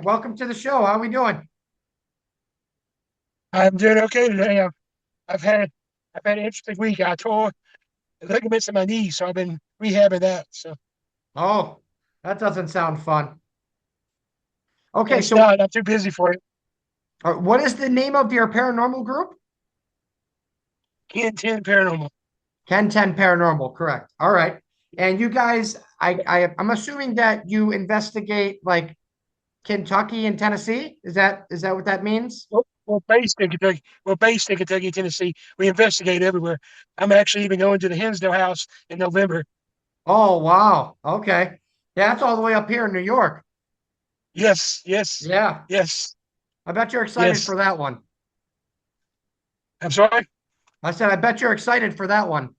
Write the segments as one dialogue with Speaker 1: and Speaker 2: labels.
Speaker 1: right, welcome to the show. How are we doing?
Speaker 2: I'm doing okay today. I've had I've had an interesting week. I tore ligaments in my knee, so I've been rehabbing that. So
Speaker 1: Oh, that doesn't sound fun. Okay,
Speaker 2: it's
Speaker 1: so
Speaker 2: not. I'm too busy for it.
Speaker 1: what is the name of your paranormal group?
Speaker 2: KenTenn Paranormal.
Speaker 1: KenTenn Paranormal, correct. All right. And you guys, I'm assuming that you investigate like Kentucky and Tennessee. Is that what that means?
Speaker 2: We're based in Kentucky. We're based in Kentucky, Tennessee. We investigate everywhere. I'm actually even going to the Hinsdale House in November.
Speaker 1: Oh, wow. Okay. Yeah, that's all the way up here in New York.
Speaker 2: Yes, yes,
Speaker 1: Yeah.
Speaker 2: yes,
Speaker 1: I bet you're excited
Speaker 2: yes.
Speaker 1: for that one.
Speaker 2: I'm sorry.
Speaker 1: I said, I bet you're excited for that one.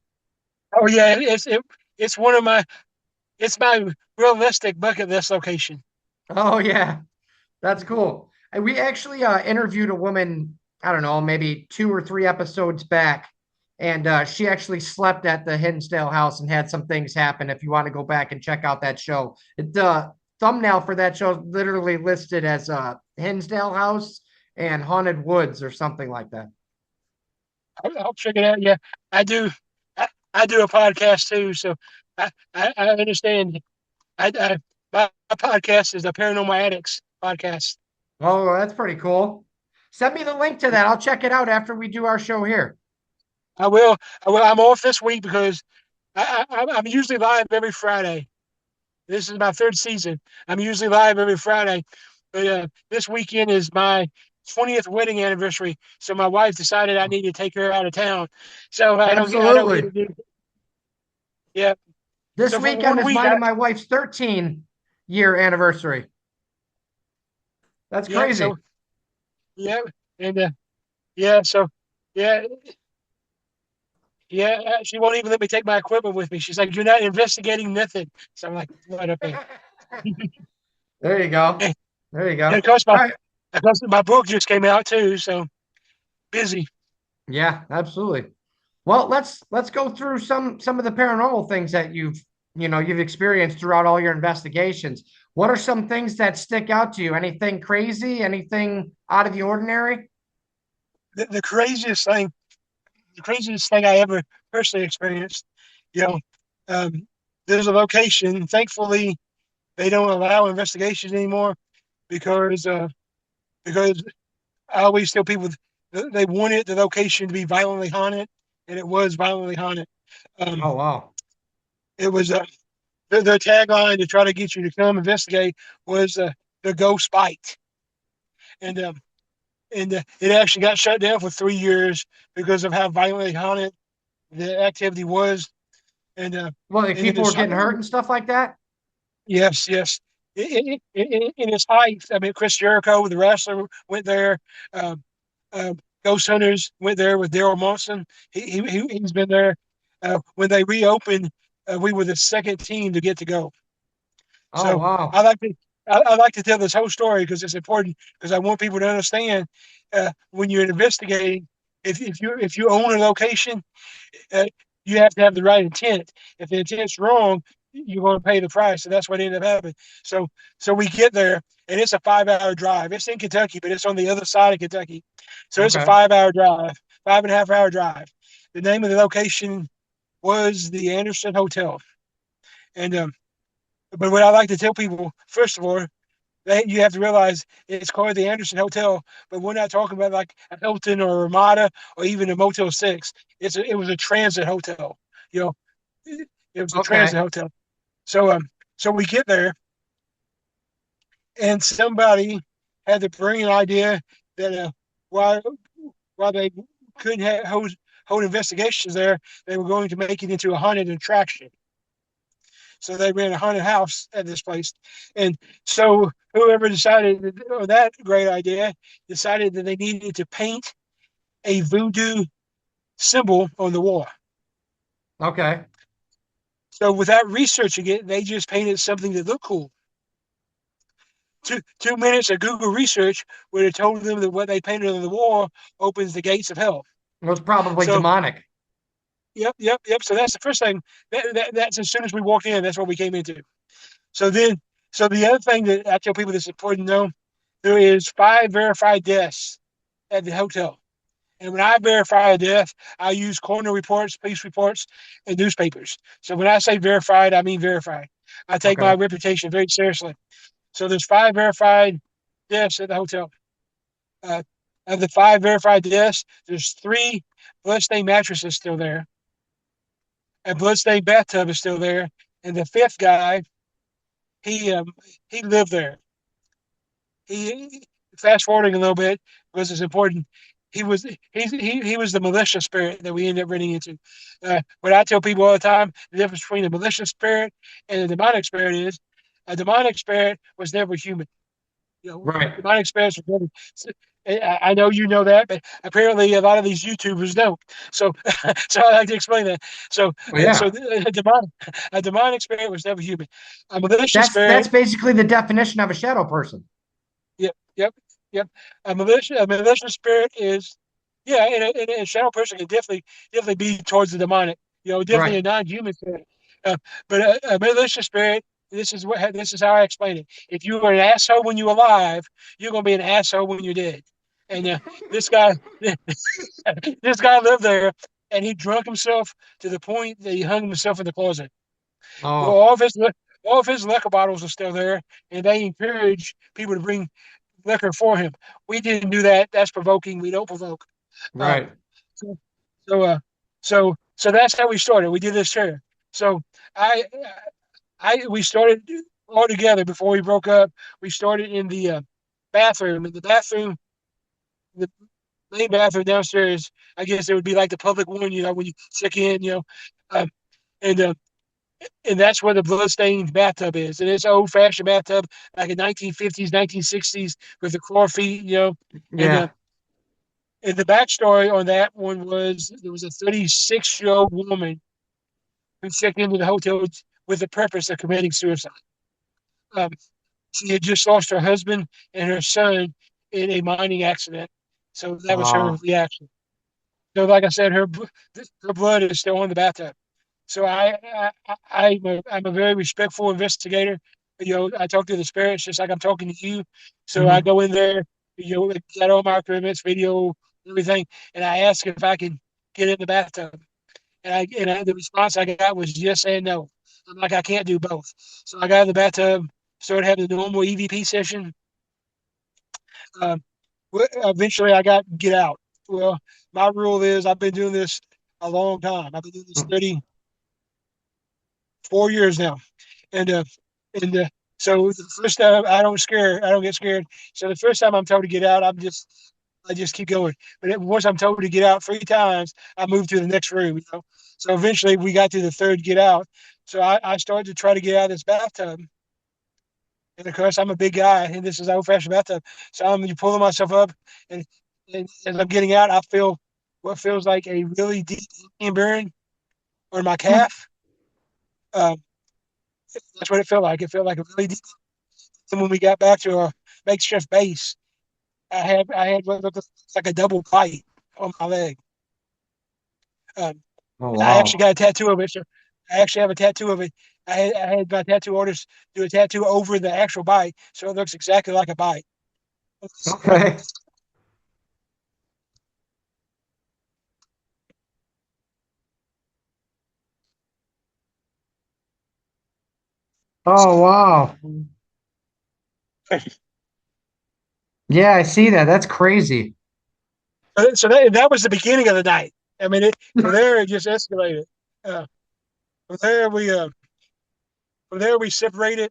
Speaker 2: Oh yeah, it's one of my it's my realistic bucket list location.
Speaker 1: Oh, yeah. That's cool. And we actually interviewed a woman, I don't know, maybe two or three episodes back, and she actually slept at the Hinsdale house and had some things happen. If you want to go back and check out that show, the thumbnail for that show is literally listed as Hinsdale House and Haunted Woods or something like that.
Speaker 2: I'll check it out. Yeah, I do. I do a podcast too, so I understand. I my podcast is the Paranormal Addicts podcast.
Speaker 1: Oh, that's pretty cool. Send me the link to that. I'll check it out after we do our show here.
Speaker 2: I will. I will. I'm off this week because I'm usually live every Friday. This is my third season. I'm usually live every Friday, but this weekend is my 20th wedding anniversary. So my wife decided I need to take her out of town. So I don't get to
Speaker 1: Absolutely.
Speaker 2: do. Yeah.
Speaker 1: This
Speaker 2: So for
Speaker 1: weekend
Speaker 2: one
Speaker 1: is
Speaker 2: week,
Speaker 1: mine and my wife's 13-year anniversary. That's
Speaker 2: yeah.
Speaker 1: crazy.
Speaker 2: So yeah, and yeah. So yeah. Yeah, she won't even let me take my equipment with me. She's like, "You're not investigating nothing." So I'm like, "Right, okay."
Speaker 1: There you go.
Speaker 2: And
Speaker 1: There you go.
Speaker 2: of course,
Speaker 1: All right.
Speaker 2: my book just came out too, so busy.
Speaker 1: Yeah, absolutely. Well, let's go through some of the paranormal things that you've experienced throughout all your investigations. What are some things that stick out to you? Anything crazy? Anything out of the ordinary?
Speaker 2: The the craziest thing I ever personally experienced. You know, um, there's a location. Thankfully, they don't allow investigations anymore because because I always tell people they wanted the location to be violently haunted, and it was violently haunted. Um,
Speaker 1: Oh, wow.
Speaker 2: it was their tagline to try to get you to come investigate was the ghost bite, and it actually got shut down for 3 years because of how violently haunted the activity was, and
Speaker 1: Well, like
Speaker 2: and in
Speaker 1: people were
Speaker 2: its
Speaker 1: getting hurt and stuff like that?
Speaker 2: yes, yes, in its height, I mean, Chris Jericho, the wrestler, went there. Um, Ghost Hunters went there with Daryl Monson. He's been there. When they reopened, we were the second team to get to go.
Speaker 1: Oh,
Speaker 2: So
Speaker 1: wow.
Speaker 2: I like to I like to tell this whole story because it's important because I want people to understand when you're investigating, if you own a location, uh, you have to have the right intent. If the intent's wrong, you're going to pay the price. So that's what ended up happening. So so we get there and it's a 5 hour drive. It's in Kentucky, but it's on the other side of Kentucky. So it's a
Speaker 1: Okay.
Speaker 2: 5 hour drive, 5.5 hour drive. The name of the location was the Anderson Hotel. And but what I like to tell people, first of all, that you have to realize it's called the Anderson Hotel, but we're not talking about like a Hilton or a Ramada or even a Motel 6. It was a transit hotel. You know, it was a transit
Speaker 1: Okay.
Speaker 2: hotel. So so we get there and somebody had the brilliant idea that why why they couldn't hold investigations there, they were going to make it into a haunted attraction. So they ran a haunted house at this place. And so whoever decided, or that great idea, decided that they needed to paint a voodoo symbol on the wall.
Speaker 1: Okay.
Speaker 2: So without researching it, they just painted something that looked cool. 2 minutes of Google research would have told them that what they painted on the wall opens the gates of hell.
Speaker 1: It was probably
Speaker 2: So,
Speaker 1: demonic.
Speaker 2: yep. So that's the first thing. That's as soon as we walked in, that's what we came into. So then, so the other thing that I tell people that's important to know there is 5 verified deaths at the hotel. And when I verify a death, I use coroner reports, police reports, and newspapers. So when I say verified, I mean verified. I take my
Speaker 1: Okay.
Speaker 2: reputation very seriously. So there's 5 verified deaths at the hotel. Uh, of the 5 verified deaths, there's 3 bloodstained mattresses still there. A bloodstained bathtub is still there, and the fifth guy, he um, he lived there. He fast forwarding a little bit because it's important. He was the malicious spirit that we ended up running into. What I tell people all the time, the difference between a malicious spirit and a demonic spirit is a demonic spirit was never human. You know,
Speaker 1: Right.
Speaker 2: demonic spirits are never. I know you know that, but apparently a lot of these YouTubers don't. So, so I like to explain that. So,
Speaker 1: Well, yeah.
Speaker 2: a demonic spirit was never human. A malicious
Speaker 1: That's
Speaker 2: spirit.
Speaker 1: basically the definition of a shadow person.
Speaker 2: Yep, yep, yep. A malicious spirit is, yeah, and a shadow person can definitely be towards the demonic. You know, definitely
Speaker 1: Right.
Speaker 2: a non-human spirit. But a malicious spirit. This is how I explain it. If you were an asshole when you're alive, you're gonna be an asshole when you're dead. And this guy, this guy lived there, and he drunk himself to the point that he hung himself in the closet. Well,
Speaker 1: Oh,
Speaker 2: all of his liquor bottles are still there, and they encourage people to bring liquor for him. We didn't do that. That's provoking. We don't provoke. Um,
Speaker 1: right.
Speaker 2: so, so, so that's how we started. We did this chair. So I, we started all together before we broke up. We started in the bathroom. In the bathroom, the main bathroom downstairs. I guess it would be like the public one, you know, when you check in, you know, um, and and that's where the bloodstained bathtub is. And it's an old fashioned bathtub, like a 1950s, 1960s, with the claw feet, you know, and
Speaker 1: Yeah.
Speaker 2: and the backstory on that one was there was a 36-year-old woman who checked into the hotel with the purpose of committing suicide. Um, she had just lost her husband and her son in a mining accident, so that was her
Speaker 1: Oh,
Speaker 2: reaction. So, like I said, her blood is still on the bathtub. So I'm a very respectful investigator. You know, I talk to the spirits just like I'm talking to you. So I
Speaker 1: hmm.
Speaker 2: go in there, you know, got all my equipment, video, everything, and I ask if I can get in the bathtub. The response I got was yes and no. I'm like, I can't do both. So I got in the bathtub, started having the normal EVP session. Um, Eventually, I got get out. Well, my rule is I've been doing this a long time. I've been doing this 34 years now, and and so the first time I don't get scared. So the first time I'm told to get out, I just keep going. But once I'm told to get out 3 times, I move to the next room. You know, so eventually we got to the third get out. So I started to try to get out of this bathtub, and of course I'm a big guy, and this is an old-fashioned bathtub. So I'm pulling myself up, and, and as I'm getting out, I feel what feels like a really deep Indian burn on my calf. Um, that's what it felt like. It felt like a really deep. And when we got back to our makeshift base, I had what looked like a double bite on my leg. Um,
Speaker 1: Oh,
Speaker 2: and I actually
Speaker 1: wow.
Speaker 2: got a tattoo of it. So I actually have a tattoo of it. I had my tattoo artist do a tattoo over the actual bite, so it looks exactly like a bite.
Speaker 1: Okay. Oh, wow. Yeah, I see that. That's crazy.
Speaker 2: So that was the beginning of the night. I mean, from there it just escalated. Uh, from there we separated,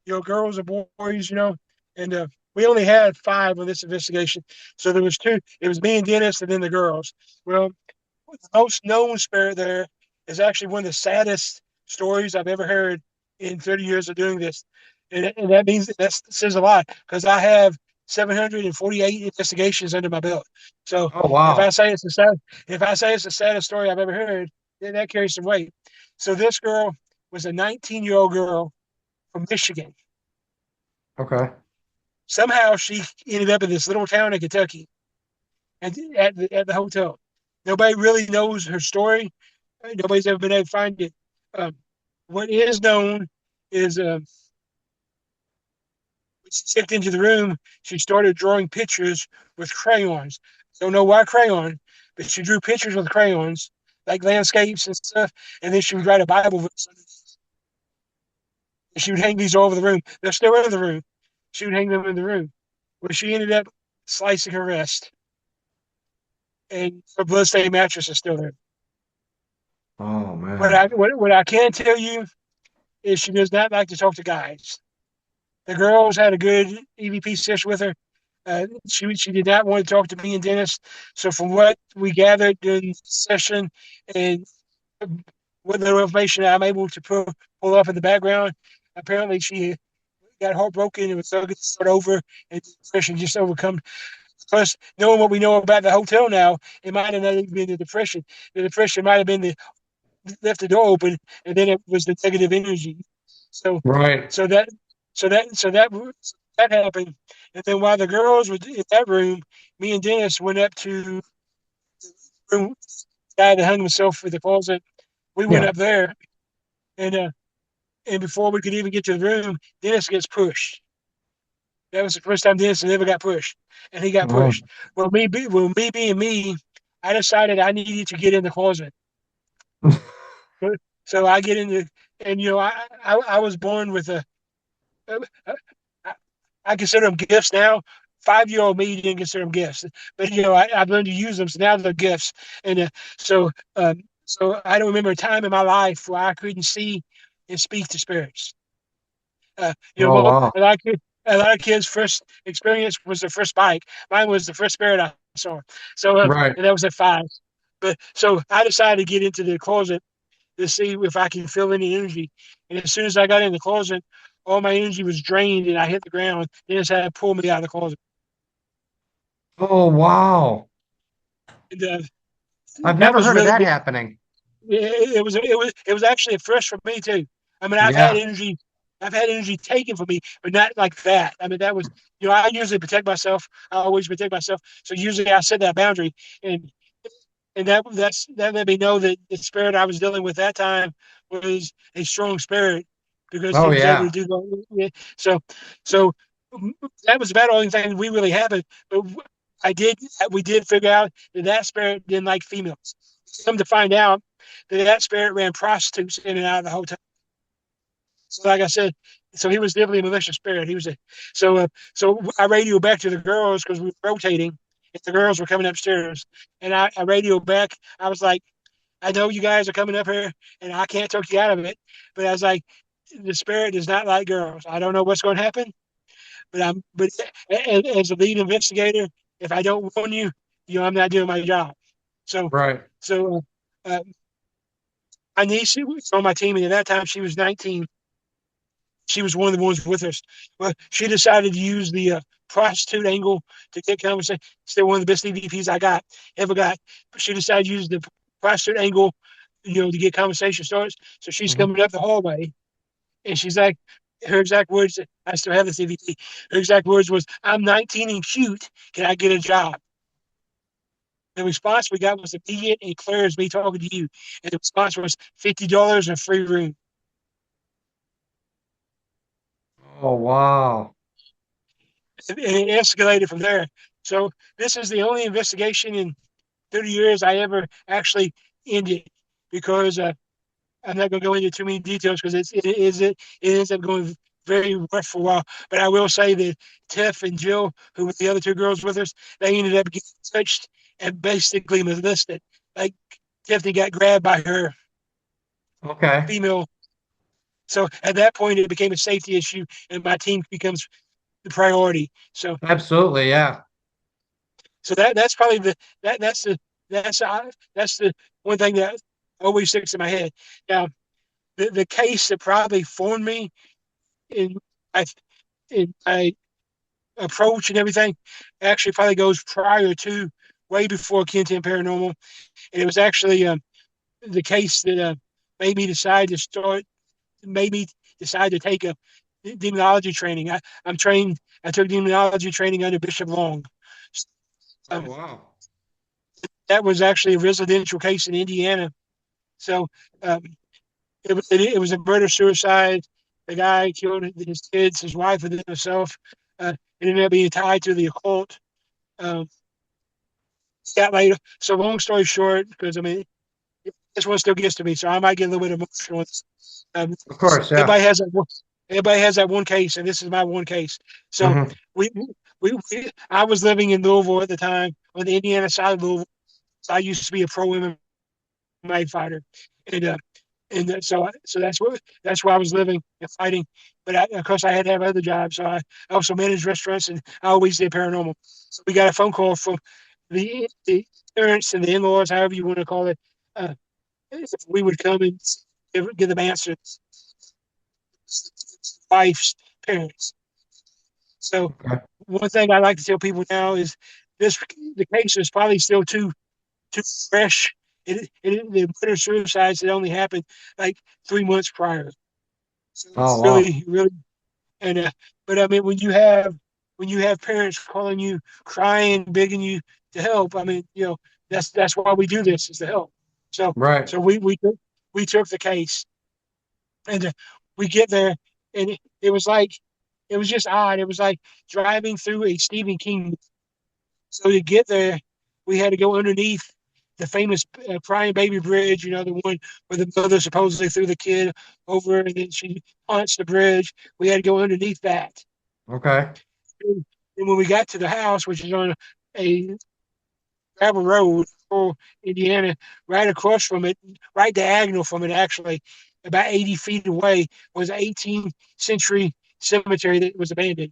Speaker 2: you know, girls and boys, you know, and we only had 5 on this investigation. So there was 2. It was me and Dennis, and then the girls. Well, the most known spirit there is actually one of the saddest stories I've ever heard in 30 years of doing this. And that means that says a lot because I have 748 investigations under my belt. So
Speaker 1: Oh,
Speaker 2: if I
Speaker 1: wow.
Speaker 2: say it's the sad, if I say it's the saddest story I've ever heard, then that carries some weight. So this girl was a 19-year-old girl from Michigan.
Speaker 1: Okay.
Speaker 2: Somehow she ended up in this little town in Kentucky and at the hotel. Nobody really knows her story. Nobody's ever been able to find it. Um, what is known is She checked into the room. She started drawing pictures with crayons. Don't know why crayon, but she drew pictures with crayons, like landscapes and stuff. And then she would write a Bible verse. And she would hang these all over the room. They're still in the room. She would hang them in the room. Where she ended up slicing her wrist, and her bloodstained mattress is still there.
Speaker 1: Oh
Speaker 2: What
Speaker 1: man.
Speaker 2: what I can tell you is she does not like to talk to guys. The girls had a good EVP session with her. She did not want to talk to me and Dennis. So from what we gathered during the session and what little information I'm able to pull up in the background, apparently she got heartbroken and was so good to start over, and depression just overcome. Plus, knowing what we know about the hotel now, it might have not even been the depression. The depression might have been the left the door open, and then it was the negative energy. So,
Speaker 1: Right.
Speaker 2: so that, that happened, and then while the girls were in that room, me and Dennis went up to the room, the guy that hung himself with the closet. We went
Speaker 1: Yeah.
Speaker 2: up there, and before we could even get to the room, Dennis gets pushed. That was the first time Dennis ever got pushed, and he got
Speaker 1: Oh.
Speaker 2: pushed. Me being me, I decided I needed to get in the closet. So I get into, and I was born with a I, I consider them gifts now. 5-year-old me didn't consider them gifts, but I've learned to use them, so now they're gifts. And so, so I don't remember a time in my life where I couldn't see and speak to spirits.
Speaker 1: Oh wow.
Speaker 2: A lot of kids' first experience was their first bike. Mine was the first spirit I saw. So,
Speaker 1: Right.
Speaker 2: and that was at 5. But so I decided to get into the closet to see if I can feel any energy. And as soon as I got in the closet, all my energy was drained and I hit the ground. They just had to pull me out of the closet.
Speaker 1: Oh wow.
Speaker 2: And,
Speaker 1: I've
Speaker 2: that
Speaker 1: never
Speaker 2: was
Speaker 1: heard of
Speaker 2: really
Speaker 1: that
Speaker 2: good.
Speaker 1: happening.
Speaker 2: It was actually a first for me too. I mean,
Speaker 1: Yeah.
Speaker 2: I've had energy taken from me, but not like that. I mean, that was, I usually protect myself. I always protect myself. So usually I set that boundary, and that let me know that the spirit I was dealing with that time was a strong spirit because he
Speaker 1: Oh
Speaker 2: was able to
Speaker 1: yeah.
Speaker 2: do that. Yeah. So that was about the only thing we really happened. But I did we did figure out that spirit didn't like females. Come to find out that spirit ran prostitutes in and out of the hotel. So like I said, so he was definitely a malicious spirit. He was a so I radioed back to the girls because we were rotating. If the girls were coming upstairs, and I radioed back, I was like, I know you guys are coming up here, and I can't talk you out of it, but I was like, the spirit does not like girls. I don't know what's going to happen, but as a lead investigator, if I don't warn you, I'm not doing my job. So
Speaker 1: Right.
Speaker 2: so my niece was on my team, and at that time she was 19. She was one of the ones with us. Well, she decided to use the prostitute angle to get conversation. Still one of the best EVPs I ever got. But she decided to use the prostitute angle, to get conversation started. So she's
Speaker 1: Mhm.
Speaker 2: coming up the hallway, and she's like, her exact words. I still have this EVP. Her exact words was, "I'm 19 and cute. Can I get a job?" The response we got was immediate and clear as me talking to you. And the response was $50 and a free room.
Speaker 1: Oh wow.
Speaker 2: And it escalated from there. So this is the only investigation in 30 years I ever actually ended because I'm not going to go into too many details because it ends up going very rough for a while. But I will say that Tiff and Jill, who were the other 2 girls with us, they ended up getting touched and basically molested. Like Tiffany got grabbed by her
Speaker 1: Okay.
Speaker 2: female. So at that point, it became a safety issue, and my team becomes the priority.
Speaker 1: Absolutely. Yeah.
Speaker 2: So that's probably that's the that's the one thing that always sticks in my head. Now, the case that probably formed me in my in my approach and everything actually probably goes prior to way before KenTenn Paranormal, and it was actually the case that made me decide to start made me decide to take a demonology training. I'm trained. I took demonology training under Bishop Long.
Speaker 1: Oh
Speaker 2: Um,
Speaker 1: wow.
Speaker 2: that was actually a residential case in Indiana. So um, it was a murder suicide. The guy killed his kids, his wife, and himself. it ended up being tied to the occult. Um, got later. So long story short, because I mean, this one still gets to me, so I might get a little bit emotional. Um,
Speaker 1: Of course, yeah.
Speaker 2: everybody has that. Everybody has that one case, and this is my one case. So
Speaker 1: Hmm.
Speaker 2: we, I was living in Louisville at the time on the Indiana side of Louisville. So I used to be a pro MMA fighter, and so that's where I was living and fighting. But of course, I had to have other jobs. So I also managed restaurants, and I always did paranormal. So we got a phone call from the parents and the in-laws, however you want to call it. Uh, we would come and give them answers. Wife's parents. So
Speaker 1: Okay.
Speaker 2: one thing I like to tell people now is this: the case is probably still too fresh. The murder suicides had only happened like 3 months prior. So
Speaker 1: Oh,
Speaker 2: it's
Speaker 1: wow.
Speaker 2: really, and but I mean when you have parents calling you, crying, begging you to help. I mean, that's why we do this, is to help. So
Speaker 1: Right.
Speaker 2: so we took the case, and we get there, and it was just odd. It was like driving through a Stephen King. So to get there, we had to go underneath the famous crying baby bridge, the one where the mother supposedly threw the kid over and then she haunts the bridge. We had to go underneath that.
Speaker 1: Okay.
Speaker 2: And when we got to the house, which is on a gravel road, for Indiana, right across from it, right diagonal from it, actually, about 80 feet away, was an 18th century cemetery that was abandoned.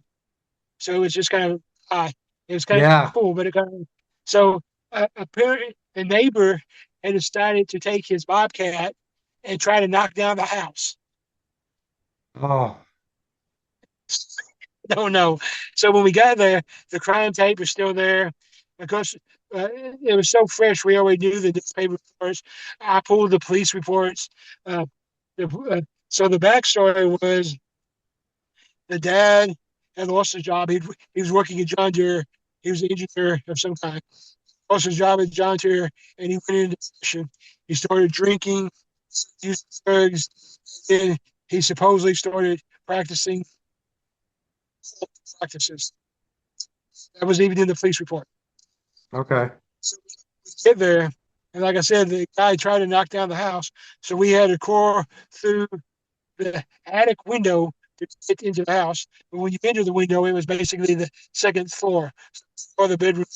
Speaker 2: So it was just kind of it was kind of
Speaker 1: Yeah.
Speaker 2: cool, but it kind of so apparently the neighbor had decided to take his bobcat and try to knock down the house.
Speaker 1: Oh,
Speaker 2: Don't know. So when we got there, the crime tape was still there. Of course, it was so fresh. We already knew the newspaper reports. I pulled the police reports. Uh, so the backstory was the dad had lost his job. He was working at John Deere. He was an engineer of some kind. Lost his job at John Deere, and he went into depression. He started drinking, using drugs. Then he supposedly started practicing practices. That was even in the police report.
Speaker 1: okay.
Speaker 2: So we get there, and like I said, the guy tried to knock down the house. So we had to crawl through the attic window to get into the house. But when you enter the window, it was basically the second floor or the bedroom.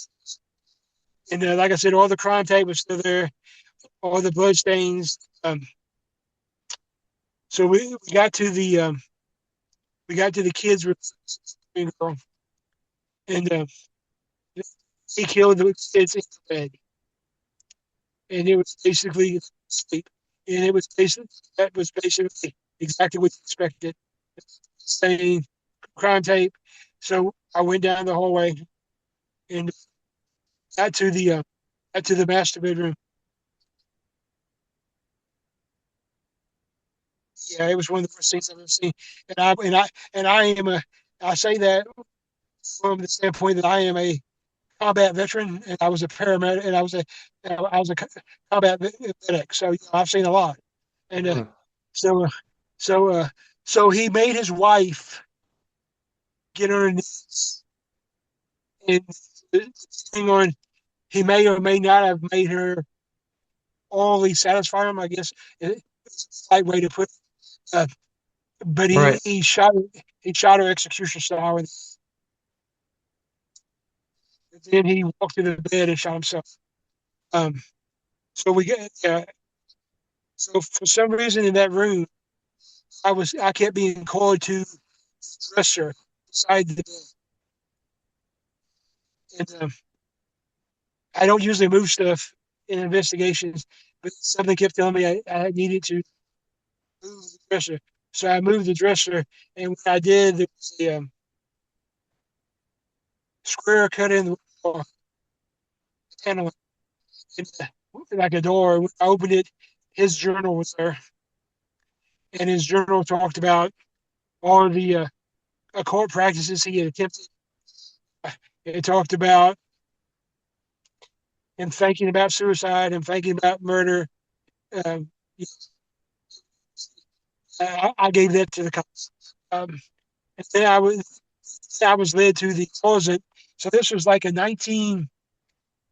Speaker 2: And like I said, all the crime tape was still there, all the blood stains. So we got to the kids' room, and he killed the kids in bed, and it was basically sleep, and it was basically that was basically exactly what you expected. Stain, crime tape. So I went down the hallway and got to the uh, got to the master bedroom. Yeah, it was one of the worst things I've ever seen. And I am a I say that from the standpoint that I am a combat veteran, and I was a paramedic, and I was a combat medic. So I've seen a lot. And
Speaker 1: Mhm.
Speaker 2: so uh, so uh, so he made his wife get on her knees, and depending on, he may or may not have made her orally satisfy him. I guess it's the right way to put it. But
Speaker 1: Right.
Speaker 2: he shot her execution style, and then he walked to the bed and shot himself. Um, so we get so for some reason in that room, I kept being called to the dresser beside the bed, and I don't usually move stuff in investigations, but something kept telling me I needed to move the dresser. So I moved the dresser, and when I did, there was a square cut in the wall, panel, and, like a door. When I opened it, his journal was there, and his journal talked about all of the occult practices he had attempted. It talked about him thinking about suicide and thinking about murder. Um, I gave that to the cops. And then I was I was led to the closet. So this was like a 19,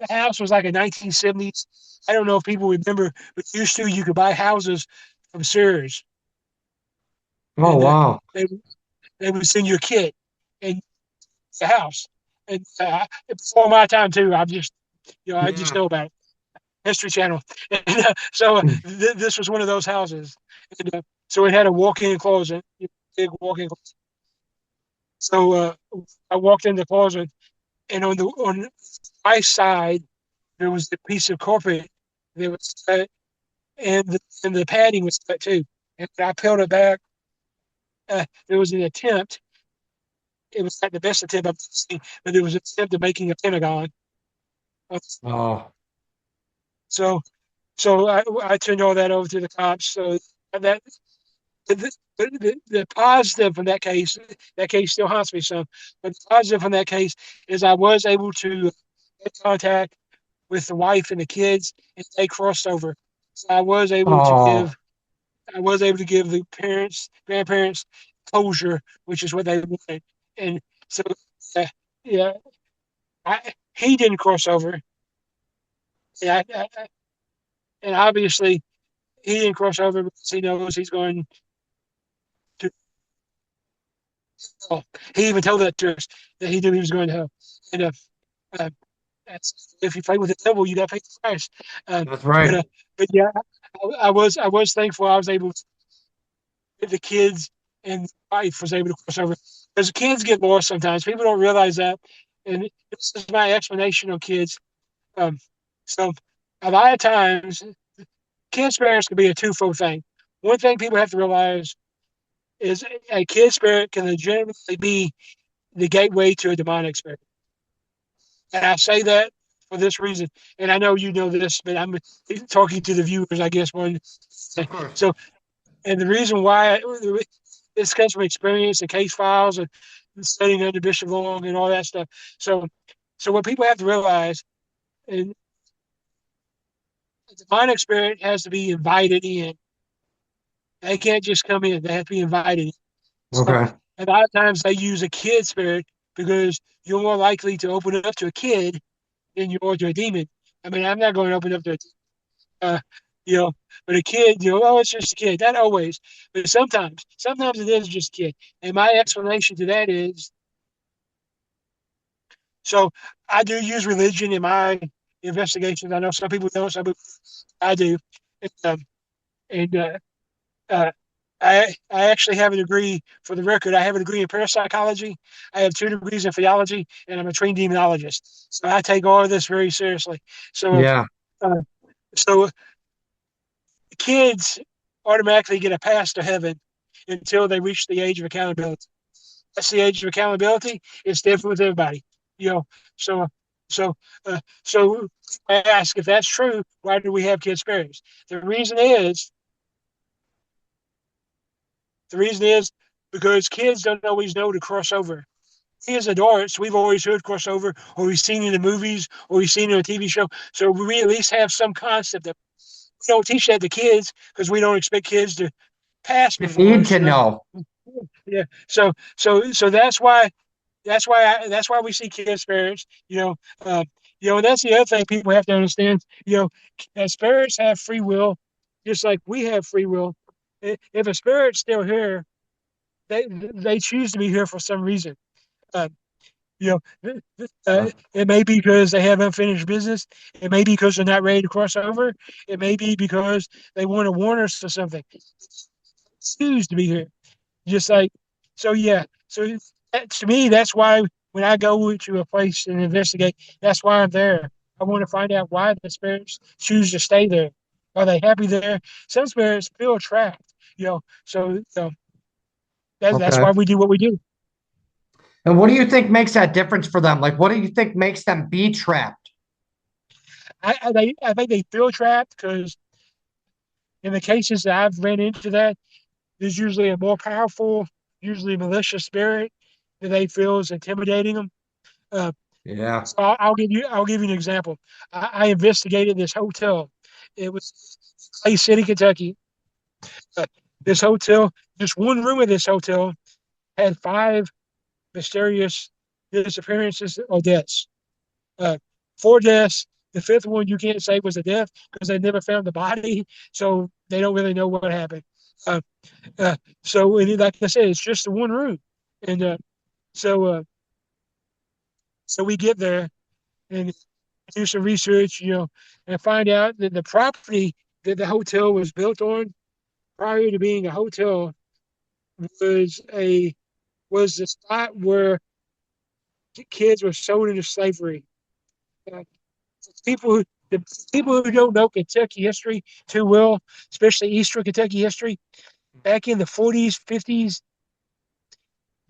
Speaker 2: the house was like a 1970s. I don't know if people remember, but used to you could buy houses from Sears,
Speaker 1: Oh,
Speaker 2: and
Speaker 1: wow.
Speaker 2: they they would send you a kit and the house. And before my time too, I just
Speaker 1: Yeah.
Speaker 2: know about it. History Channel. And, so this was one of those houses. And, so it had a walk-in closet, big walk-in closet. So I walked in the closet, and on my side there was the piece of carpet that was cut, and the padding was cut too. And when I peeled it back, there was an attempt. It was not the best attempt I've seen, but there was an attempt at making a pentagon. Uh,
Speaker 1: Oh,
Speaker 2: So so I turned all that over to the cops. So that the positive in that case still haunts me some. But the positive in that case is I was able to get contact with the wife and the kids, and they crossed over. So
Speaker 1: oh,
Speaker 2: I was able to give the grandparents closure, which is what they wanted. And so, uh, yeah, he didn't cross over. Yeah, and obviously he didn't cross over because he knows he's going to hell. He even told that to us that he knew he was going to hell. And uh, that's, if you play with the devil, you got to pay the price. Um,
Speaker 1: that's
Speaker 2: but
Speaker 1: right.
Speaker 2: uh, but yeah, I was thankful I was able to get the kids, and the wife was able to cross over because kids get lost sometimes. People don't realize that, and this is my explanation on kids. Um, so a lot of times, kid spirits can be a twofold thing. One thing people have to realize is a kid spirit can legitimately be the gateway to a demonic spirit. And I say that for this reason. And I know you know this, but I'm talking to the viewers, I guess.
Speaker 1: Of course.
Speaker 2: So, and the reason why this comes from experience and case files and studying under Bishop Long and all that stuff. So, so what people have to realize, and the demonic spirit has to be invited in. They can't just come in; they have to be invited in. So,
Speaker 1: Okay.
Speaker 2: a lot of times they use a kid spirit because you're more likely to open it up to a kid than you are to a demon. I mean, I'm not going to open up to uh, you know, but a kid, oh, it's just a kid. Not always, but sometimes it is just a kid. And my explanation to that is, so I do use religion in my investigations. I know some people don't, some people I do, and, and uh, I actually have a degree. For the record, I have a degree in parapsychology. I have 2 degrees in theology, and I'm a trained demonologist. So I take all of this very seriously. So
Speaker 1: Yeah.
Speaker 2: uh, so kids automatically get a pass to heaven until they reach the age of accountability. That's the age of accountability. It's different with everybody, you know. So, so, so I ask if that's true. Why do we have kids spirits? The reason is the reason is because kids don't always know to cross over. We as adults, we've always heard crossover, or we've seen it in the movies, or we've seen it on a TV show. So we at least have some concept that we don't teach that to kids because we don't expect kids to pass
Speaker 1: You
Speaker 2: before
Speaker 1: need
Speaker 2: us,
Speaker 1: to know.
Speaker 2: Yeah. So that's why we see kids spirits. And that's the other thing people have to understand. Spirits have free will, just like we have free will. If a spirit's still here, they choose to be here for some reason. Uh, it may be because they have unfinished business. It may be because they're not ready to cross over. It may be because they want to warn us of something. Choose to be here. Just like, so yeah. So to me, that's why when I go to a place and investigate, that's why I'm there. I want to find out why the spirits choose to stay there. Are they happy there? Some spirits feel trapped, so that's
Speaker 1: Okay.
Speaker 2: why we do what we do.
Speaker 1: And what do you think makes that difference for them? Like, what do you think makes them be trapped?
Speaker 2: I think they feel trapped because in the cases that I've ran into that, there's usually a more powerful, usually malicious spirit that they feel is intimidating them. Uh,
Speaker 1: Yeah.
Speaker 2: So I'll give you an example. I investigated this hotel. It was Clay City, Kentucky. Uh, this hotel, just one room of this hotel had five. mysterious disappearances or deaths. Uh, 4 deaths. The fifth one you can't say was a death because they never found the body, so they don't really know what happened. Uh, uh, so, and like I said, it's just the one room, and so so we get there and do some research, and find out that the property that the hotel was built on prior to being a hotel was a was the spot where kids were sold into slavery. Uh, people who the people who don't know Kentucky history too well, especially Eastern Kentucky history, back in the 40s, 50s,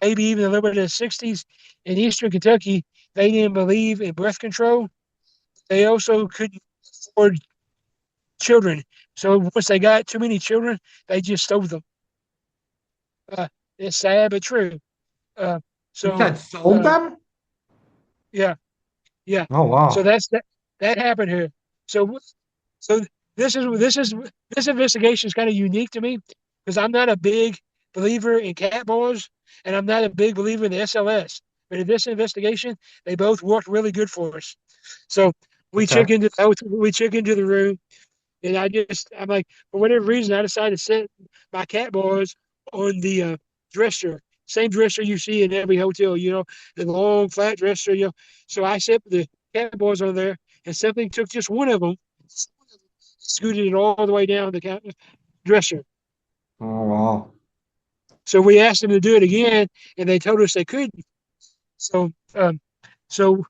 Speaker 2: maybe even a little bit of the 60s, in Eastern Kentucky, they didn't believe in birth control. They also couldn't afford children. So once they got too many children, they just stole them. Uh, it's sad but true. Uh,
Speaker 1: You
Speaker 2: so
Speaker 1: said sold
Speaker 2: uh,
Speaker 1: them?
Speaker 2: yeah, yeah.
Speaker 1: Oh
Speaker 2: So
Speaker 1: wow.
Speaker 2: that happened here. So so this investigation is kind of unique to me because I'm not a big believer in cat balls and I'm not a big believer in the SLS. But in this investigation, they both worked really good for us. So
Speaker 1: Okay.
Speaker 2: we check into the room. And I'm like, for whatever reason, I decided to set my cat balls on the dresser, same dresser you see in every hotel, the long flat dresser. So I set the cat balls on there, and something took just one of them, scooted it all the way down the dresser.
Speaker 1: Oh wow.
Speaker 2: So we asked them to do it again, and they told us they couldn't. So, so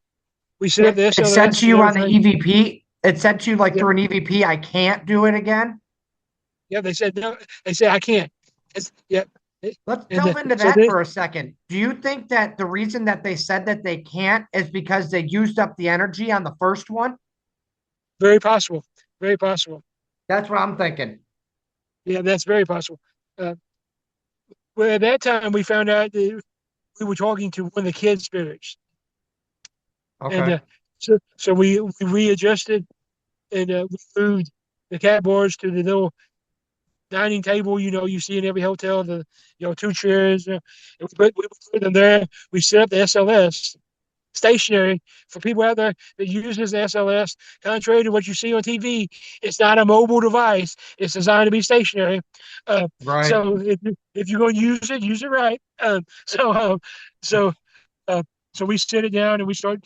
Speaker 2: we set up the
Speaker 1: It said
Speaker 2: SLS
Speaker 1: to
Speaker 2: and
Speaker 1: you on the
Speaker 2: everything.
Speaker 1: EVP. It said to you like
Speaker 2: Yeah,
Speaker 1: through an EVP, I can't do it again.
Speaker 2: yeah. They said no. They said I can't. Yeah,
Speaker 1: Let's
Speaker 2: and
Speaker 1: delve into
Speaker 2: so
Speaker 1: that for a second. Do you think that the reason that they said that they can't is because they used up the energy on the first one?
Speaker 2: very possible. Very possible.
Speaker 1: That's what I'm thinking.
Speaker 2: Yeah, that's very possible. Uh, well, at that time, we found out that we were talking to one of the kids' spirits, and
Speaker 1: Okay.
Speaker 2: so we readjusted and we moved the cat boards to the little dining table. You see in every hotel the 2 chairs. And we put them there. We set up the SLS stationary for people out there that uses SLS. Contrary to what you see on TV, it's not a mobile device. It's designed to be stationary. Uh,
Speaker 1: Right.
Speaker 2: so if you're going to use it right. So uh, so we sit it down and we start.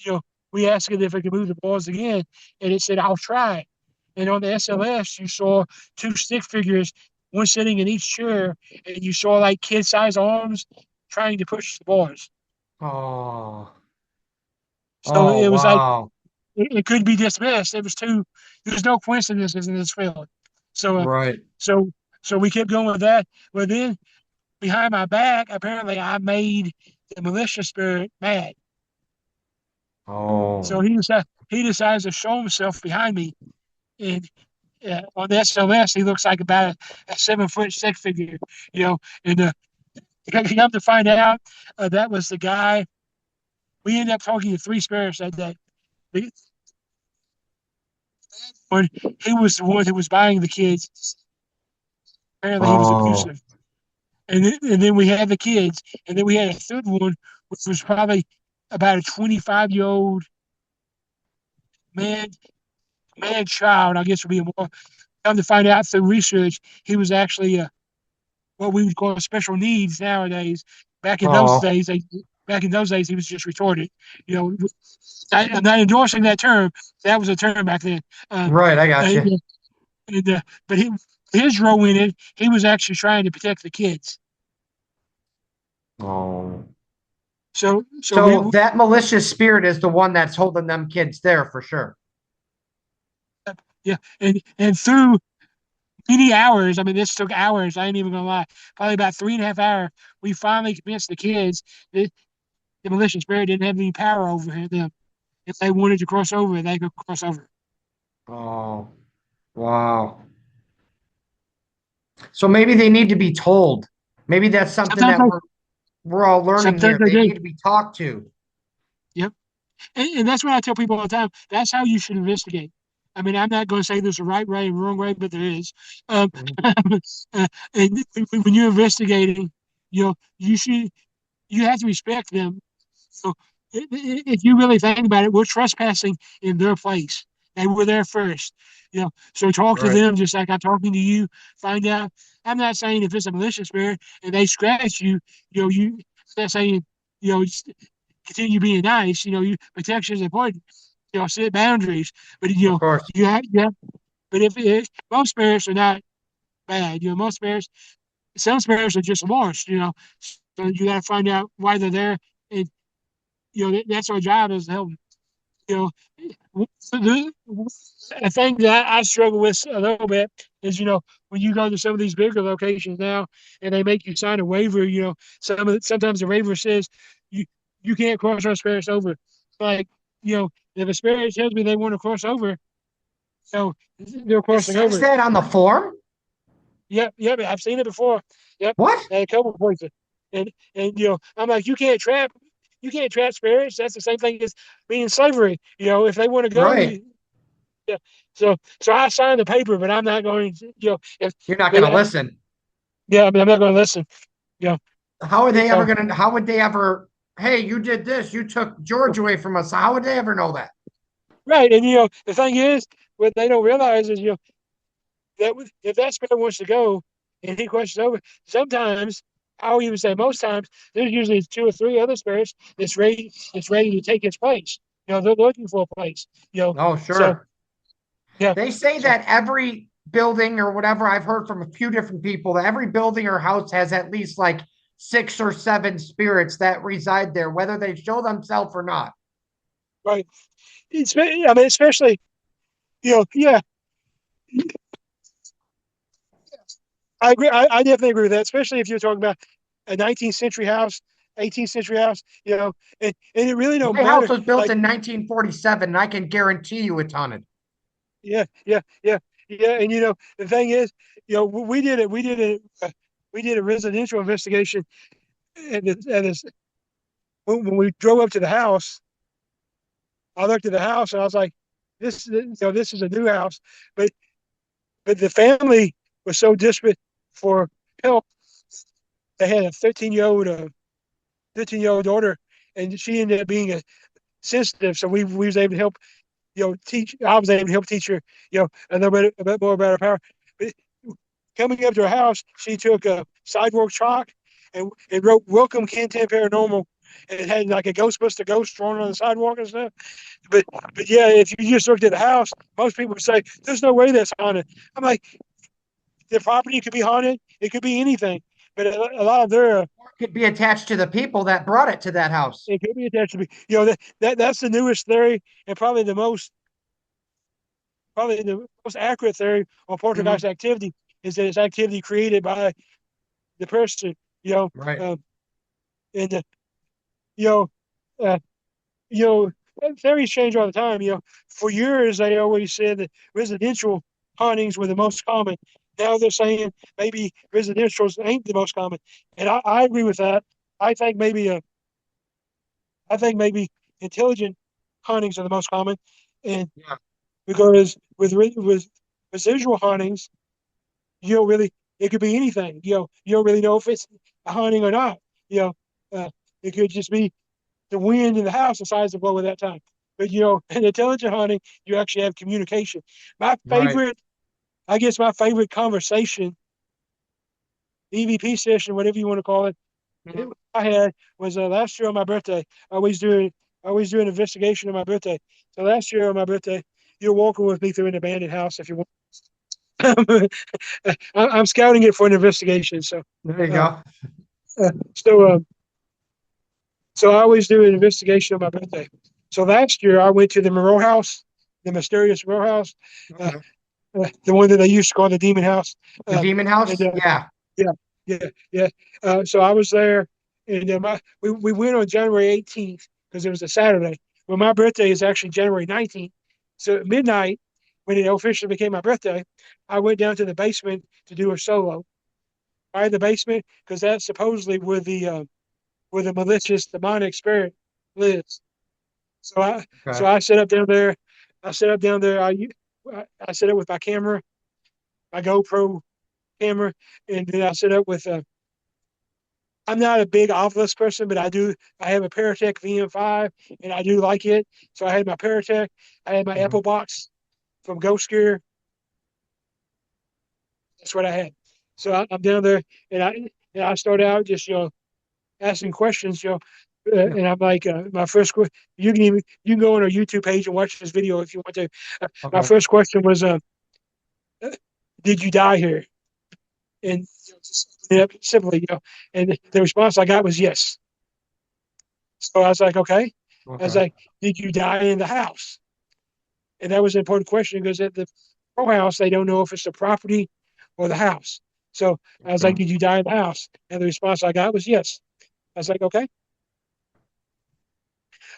Speaker 2: We asked it if it could move the balls again, and it said, "I'll try." And on the SLS, you saw two stick figures, one sitting in each chair, and you saw like kid-sized arms trying to push the bars.
Speaker 1: Oh.
Speaker 2: So
Speaker 1: Oh
Speaker 2: it was like
Speaker 1: wow.
Speaker 2: it could be dismissed. There's no coincidences in this film. So
Speaker 1: Right.
Speaker 2: so so we kept going with that. But then behind my back, apparently I made the militia spirit mad. So
Speaker 1: Oh.
Speaker 2: he decides to show himself behind me. And on the SLS, he looks like about a 7 foot stick figure, you know. And come to find out, that was the guy. We ended up talking to three spirits that day. The one, he was the one who was buying the kids. Apparently, he was
Speaker 1: Oh.
Speaker 2: abusive. And then we had the kids, and then we had a third one, which was probably about a 25-year-old man, child. I guess would be more. Come to find out through research, he was actually what we would call special needs nowadays. Back in those
Speaker 1: Oh.
Speaker 2: days, back in those days, he was just retarded. You know, I'm not endorsing that term. That was a term back then. Uh,
Speaker 1: Right. I got
Speaker 2: and,
Speaker 1: you.
Speaker 2: but his role in it, he was actually trying to protect the kids.
Speaker 1: Oh.
Speaker 2: So we
Speaker 1: So that malicious spirit is the one that's holding them kids there for sure.
Speaker 2: yeah, and through many hours, I mean, this took hours. I ain't even gonna lie, probably about 3.5 hours. We finally convinced the kids that the malicious spirit didn't have any power over them. If they wanted to cross over, they could cross over.
Speaker 1: Oh. Wow. So maybe they need to be told. Maybe that's something
Speaker 2: Sometimes
Speaker 1: that we're all learning
Speaker 2: sometimes
Speaker 1: here.
Speaker 2: they
Speaker 1: They
Speaker 2: do.
Speaker 1: need to be talked to.
Speaker 2: Yep. And that's what I tell people all the time. That's how you should investigate. I mean, I'm not going to say there's a right way and wrong way, but there is.
Speaker 1: Mhm.
Speaker 2: And when you're investigating, you should. you have to respect them. So if you really think about it, we're trespassing in their place. They were there first, So talk to
Speaker 1: Right.
Speaker 2: them just like I'm talking to you. Find out. I'm not saying if it's a malicious spirit and they scratch you, you. I'm not saying just continue being nice. Protection is important. Set boundaries. But
Speaker 1: Of course.
Speaker 2: you have. But if most spirits are not bad, most spirits, some spirits are just lost. So you got to find out why they're there, and that's our job is to help. You the a thing that I struggle with a little bit is when you go to some of these bigger locations now and they make you sign a waiver. Sometimes the waiver says you you can't cross our spirits over. Like if a spirit tells me they want to cross over, so they're
Speaker 1: It
Speaker 2: crossing
Speaker 1: says
Speaker 2: over.
Speaker 1: that on the form.
Speaker 2: Yep, yep, I've seen it before. Yep,
Speaker 1: What?
Speaker 2: at a couple of places, and I'm like, you can't trap spirits. That's the same thing as being in slavery. If they want to go,
Speaker 1: Right.
Speaker 2: yeah. So I signed the paper, but I'm not going. If
Speaker 1: You're not
Speaker 2: but
Speaker 1: going to listen.
Speaker 2: yeah, I mean, I'm not going to listen. You know,
Speaker 1: How are they ever
Speaker 2: so
Speaker 1: going to, how would they ever, hey, you did this, you took George away from us. How would they ever know that?
Speaker 2: right, and the thing is, what they don't realize is if that spirit wants to go and he questions over, sometimes I'll even say most times there's usually two or three other spirits that's ready to take its place. They're looking for a place.
Speaker 1: Oh,
Speaker 2: So
Speaker 1: sure.
Speaker 2: yeah,
Speaker 1: They say
Speaker 2: so
Speaker 1: that every building or whatever, I've heard from a few different people that every building or house has at least like 6 or 7 spirits that reside there, whether they show themselves or not.
Speaker 2: right. I mean, especially yeah, I agree. I definitely agree with that, especially if you're talking about a 19th century house, 18th century house, and it really don't
Speaker 1: My house
Speaker 2: matter.
Speaker 1: was built
Speaker 2: Like,
Speaker 1: in 1947, and I can guarantee you it's haunted.
Speaker 2: yeah, yeah, yeah, yeah. And the thing is, we did a residential investigation, and when we drove up to the house, I looked at the house and I was like, this is a new house, but the family was so desperate for help. They had a 13-year-old daughter, and she ended up being a sensitive. So we was able to help, teach. I was able to help teach her, a bit more about her power. But coming up to her house, she took a sidewalk chalk and wrote "Welcome KenTenn Paranormal," and it had like a Ghostbuster ghost drawn on the sidewalk and stuff. But yeah, if you just looked at the house, most people would say, "There's no way that's haunted." I'm like, the property could be haunted. It could be anything. But a lot of their
Speaker 1: Could be attached to the people that brought it to that house.
Speaker 2: it could be attached to me. That's the newest theory and probably the most accurate theory on
Speaker 1: Mhm.
Speaker 2: poltergeist activity is that it's activity created by the person. You know,
Speaker 1: Right.
Speaker 2: um, and you know, uh, you know, theories change all the time. For years they always said that residential hauntings were the most common. Now they're saying maybe residentials ain't the most common, and I agree with that. I think maybe I think maybe intelligent hauntings are the most common, and
Speaker 1: Yeah.
Speaker 2: because with residual hauntings, you don't really it could be anything. You don't really know if it's a haunting or not. You know, it could just be the wind in the house decides to blow at that time. But in intelligent hunting, you actually have communication. My
Speaker 1: Right.
Speaker 2: favorite, I guess, my favorite conversation, EVP session, whatever you want to call it,
Speaker 1: Mhm.
Speaker 2: I had was last year on my birthday. I always do an investigation on my birthday. So last year on my birthday, you're walking with me through an abandoned house if you want. I'm scouting it for an investigation.
Speaker 1: There you
Speaker 2: Uh,
Speaker 1: go.
Speaker 2: uh, so, uh, so I always do an investigation on my birthday. So last year I went to the Moreau House, the mysterious Moreau House, uh,
Speaker 1: Okay.
Speaker 2: the one that they used to call the Demon House.
Speaker 1: The
Speaker 2: Uh,
Speaker 1: demon
Speaker 2: and
Speaker 1: house? Yeah.
Speaker 2: yeah, yeah, yeah. So I was there, and we went on January 18th because it was a Saturday. Well, my birthday is actually January 19th. So at midnight, when it officially became my birthday, I went down to the basement to do a solo. Why the basement? Because that's supposedly where the malicious demonic spirit lives. So
Speaker 1: Okay.
Speaker 2: I set up down there. I set up down there. I set up with my camera, my GoPro camera, and then I set up with I'm not a big Oculus person, but I do. I have a Paratech VM5, and I do like it. So I had my Paratech. I had my
Speaker 1: Mhm.
Speaker 2: Apple Box from Ghost Gear. That's what I had. So I'm down there, and I start out just asking questions,
Speaker 1: Yeah.
Speaker 2: and I'm like, my first question. You can go on our YouTube page and watch this video if you want to. My
Speaker 1: Okay.
Speaker 2: first question was, "Did you die here?" And just simply, and the response I got was yes. So I was like, okay. I was
Speaker 1: Okay.
Speaker 2: like, did you die in the house? And that was an important question because at the pro house, they don't know if it's the property or the house. So I was like,
Speaker 1: Okay.
Speaker 2: did you die in the house? And the response I got was yes. I was like, okay.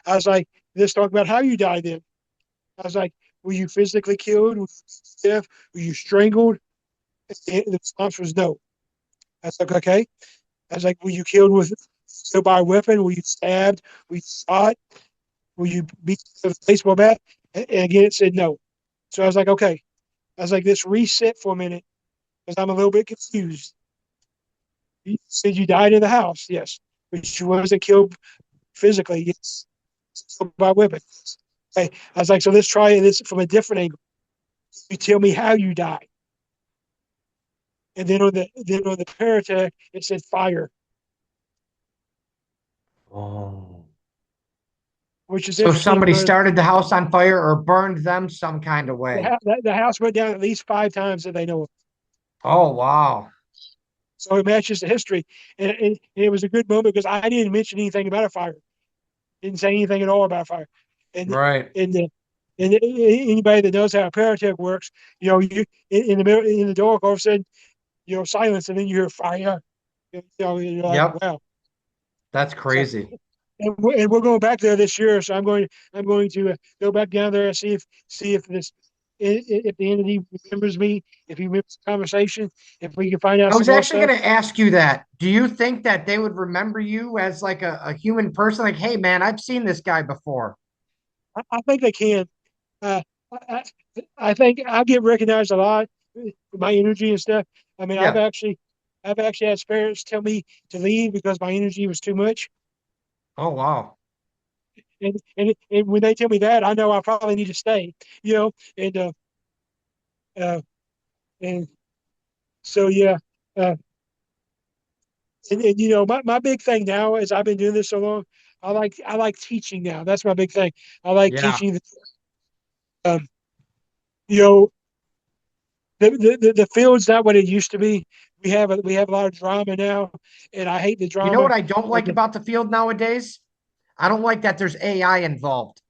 Speaker 2: I was like, let's talk about how you died then. I was like, were you physically killed? Were you stiff? Were you strangled? And the response was no. I was like, okay. I was like, were you killed by a weapon? Were you stabbed? Were you shot? Were you beat with a baseball bat? And again, it said no. So I was like, okay. I was like, let's reset for a minute because I'm a little bit confused. You said you died in the house, yes, but you wasn't killed physically, yes, killed by weapons. Okay. I was like, so let's try this from a different angle. You tell me how you died, and then on the Paratech it said fire,
Speaker 1: Oh.
Speaker 2: which is
Speaker 1: So
Speaker 2: interesting
Speaker 1: somebody
Speaker 2: because
Speaker 1: started the house on fire or burned them some kind of way.
Speaker 2: the house went down at least 5 times that they know of.
Speaker 1: Oh, wow.
Speaker 2: So it matches the history, and it was a good moment because I didn't mention anything about a fire. Didn't say anything at all about fire. And
Speaker 1: Right.
Speaker 2: and anybody that knows how a paratech works, you in the middle in the dark, all of a sudden, silence, and then you hear fire. You're like,
Speaker 1: Yep.
Speaker 2: wow.
Speaker 1: That's
Speaker 2: So,
Speaker 1: crazy.
Speaker 2: and we're going back there this year, so I'm going to go back down there and see if if the entity remembers me, if he remembers the conversation, if we can find out
Speaker 1: I was
Speaker 2: some more
Speaker 1: actually
Speaker 2: stuff.
Speaker 1: going to ask you that. Do you think that they would remember you as like a human person? Like, hey, man, I've seen this guy before.
Speaker 2: I think they can. Uh, I, I think I get recognized a lot for my energy and stuff. I mean, I've
Speaker 1: Yeah.
Speaker 2: actually, I've actually had parents tell me to leave because my energy was too much.
Speaker 1: Oh, wow.
Speaker 2: And when they tell me that, I know I probably need to stay. And uh, and so yeah. Uh, and my big thing now is I've been doing this so long. I like teaching now. That's my big thing. I like
Speaker 1: Yeah.
Speaker 2: teaching. Um, you know, the field's not what it used to be. We have a lot of drama now, and I hate the
Speaker 1: You know
Speaker 2: drama.
Speaker 1: what I don't
Speaker 2: And
Speaker 1: like about the field nowadays? I don't like that there's AI involved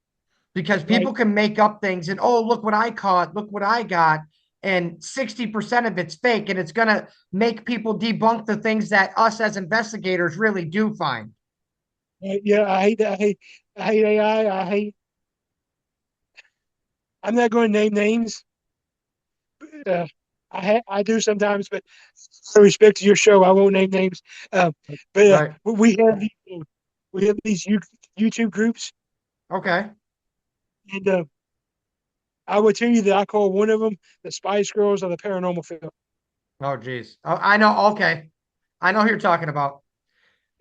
Speaker 1: because
Speaker 2: right,
Speaker 1: people can make up things and, oh, look what I caught, look what I got. And 60% of it's fake. And it's going to make people debunk the things that us as investigators really do find.
Speaker 2: yeah, I hate that. I hate AI. I'm not going to name names. Uh, I do sometimes, but out of respect to your show, I won't name names. But
Speaker 1: Right.
Speaker 2: we have these YouTube groups,
Speaker 1: Okay.
Speaker 2: and I would tell you that I call one of them the Spice Girls of the paranormal field.
Speaker 1: Oh, geez. Oh, I know. Okay. I know who you're talking about.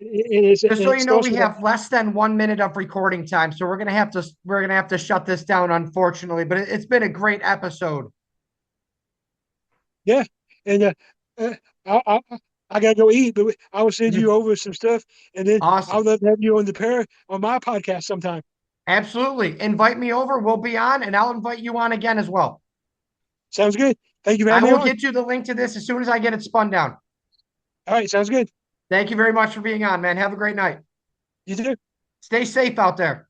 Speaker 1: Just so
Speaker 2: It
Speaker 1: you know,
Speaker 2: starts
Speaker 1: we
Speaker 2: with a
Speaker 1: have less than 1 minute of recording time, so we're gonna have to shut this down, unfortunately. But it's been a great episode.
Speaker 2: yeah, and uh, I, I I gotta go eat, but I will send you over some stuff, and then I
Speaker 1: Awesome.
Speaker 2: would love to have you on the pair on my podcast sometime.
Speaker 1: Absolutely. Invite me over. We'll be on, and I'll invite you on again as well.
Speaker 2: Sounds good. Thank you for
Speaker 1: I
Speaker 2: having me
Speaker 1: will
Speaker 2: on.
Speaker 1: get you the link to this as soon as I get it spun down.
Speaker 2: All right, sounds good.
Speaker 1: Thank you very much for being on, man. Have a great night.
Speaker 2: You too.
Speaker 1: Stay safe out there.